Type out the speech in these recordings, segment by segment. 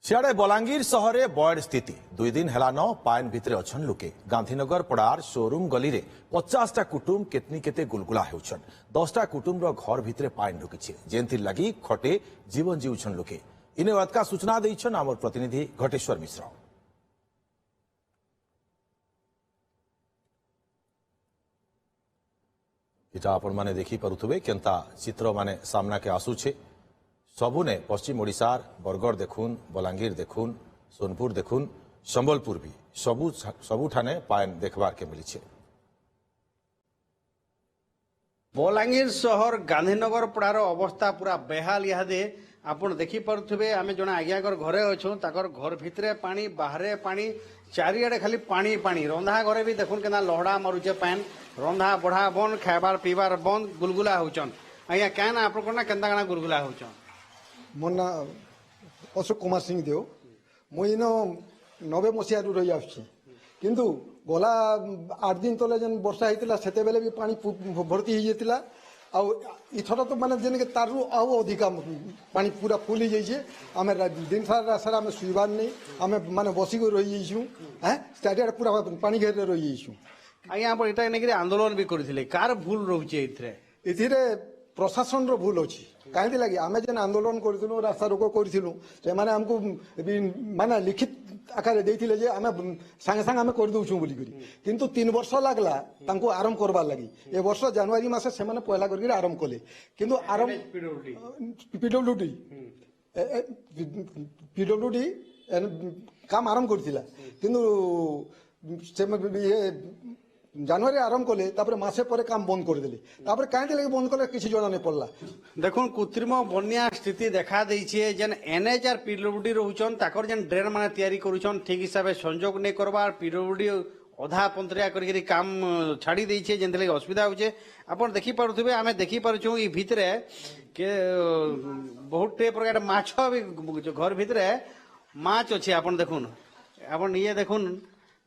सियाड़े बलांगीर सहरे बयड स्थिति 2 दिन हेलान पाइन भितरे अछन लोके गांधीनगर पड़ार शोरूम गली रे 50टा कुटुम केतनी केते गुलगुला हेउछन 10टा कुटुम रो घर भितरे पाइन ढुकिछे जेंथि लागि खटे जीवन जीउछन लोके इने वातका सूचना दैछन हमर प्रतिनिधि घटेश्वर मिश्र। इटा आपण माने देखि परुथबे केंता चित्र माने सामना के आसुछे सबुने पश्चिम ओडिशार बरगढ़ देखुन बलांगीर देखुन सोनपुर देखुन संबलपुर भी सबुठाने पाइन देखबार के मिली। बलांगीर शहर गांधीनगर पड़ार अवस्था पूरा बेहाल इहादे आपण देखि परुथबे आमे जने आज्ञाकर घरे अछू ताकर घर भितरे पानी बाहरे पानी चारिआडे खाली पानी पानी रंधा घरे भी देखुन केना लहड़ा मारुचे पाइन रंधा बढ़ा बंद खाइबार पीबार बंद गुलगुला होचन आज्ञा केना आपण कोना केंता काना गुलगुला होचन। मोर ना अशोक कुमार सिंह देव मुइन 90 मसीह रही आसुची किंतु गला 8 दिन तले जन वर्षा होता से बेले भी पानी भर्ती हो जाता आथर तो माने जन के तारू आउ अधिका पानी पूरा फुल हो जाइए आम दिन सारा सारा आम शुबार नहीं आम माने बसिक रही जाइछू हैं स्टाडियम पूरा पानी घेर रही जाइछू। आज्ञा आप एटा नेकि आंदोलन भी करथिले कार भूल रहउचे एथिरे प्रशासन रो भूल अच्छी कहीं लगे आम जेन आंदोलन करूँ रास्ता रोक करूँ से आमको माने लिखित आकार देते जे आम सांगे सांगे आम करदे बोलिकी किंतु 3 वर्ष लगला आरंभ करवार लगी ए वर्ष जनवरी मासे से पहला करके आरंभ कले किंतु आरंभ पीडब्ल्यूडी काम आरंभ करथिला किंतु जनवरी आरंभ कले मसे पर काम बंद करदेले कहीं लगे बंद कले किसी जना नहीं पड़ला। देखुन कृत्रिम बन्या स्थिति देखा देइछे जेन एनएच आर पीडब्ल्यूडी रहउछन ताकर जेन ड्रेन माने तैयारी करूछन ठीक हिसाब से संजोग नहीं करबार पीडब्ल्यूडी अधा पंतरिया करके काम छाड़ी देइछे जेन लगे असुविधा होछे। आपण देखि पारुथबे आमे देखि पारुछु ई भितरे के बहुत टे प्रकार माछ भी घर भितरे माछ अछि आपण देखुन आपण ये देखुन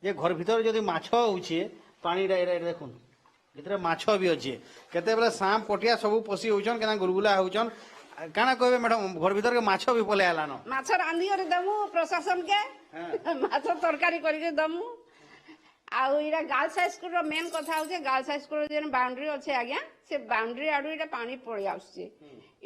जे घर भीतर जदि माछ होउछे पानी देखुन भितर माछ भी अच्छे केते बेले सांप पटिया सब पशि होचन केना गुलगुला होचन काना कहबे मैडम घर भीतर के माछ भी पले आलानो माछ रांधी कर दमु प्रशासन के माछ तरकारी करके दमु आउ इरा गर्ल्स हाई स्कूल रो मेन कथा होचे गर्ल्स हाई स्कूल जेन बाउंड्री अच्छे आज्ञा से बाउंड्री आडू इरा पानी पड़ी आउछे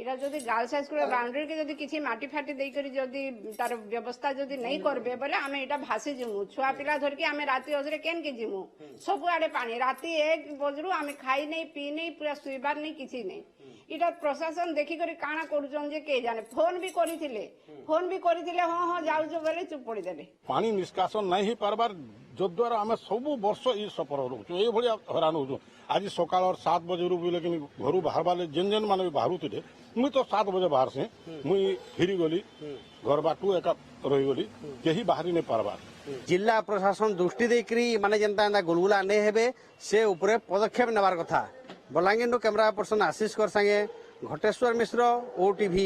इरा जदि गर्ल्स हाई स्कूल बाउंड्री के जदि किछि माटी फाटी देई करी जदि तार व्यवस्था जदि नहीं करबे बोले आमे इटा भासी जिमु छुआ पिला धर के आमे राती अजरे केन के जिमु सब आडे पानी राती 1 बजरू आमे खाई नहीं पी नहीं पूरा सुइबार नहीं किछि नहीं इटा प्रशासन देखि करी काना करूछन जे के जाने फोन भी करिथिले हां जाउ जो बोले चुप पड़ी देले पानी निष्कासन नहीं ही पारबार जद्वारा आम सब वर्ष ये सफर रोचु ये हैरान हो आज सकाल 7 बजे लेकिन घर बाहर जेन जेन माने बाहर थे मुई तो 7 बजे बाहर से मुई फिरी गली घर बाटू एका रही गली कहीं बाहरी नहीं पारबार जिला प्रशासन दृष्टि देकरी माने जनता गुलगुला नहीं हेबे से ऊपर पदक्षेप नेबार कथा। बलांगीर कैमरा पर्सन आशीष कर संगे घटेश्वर मिश्र OTV।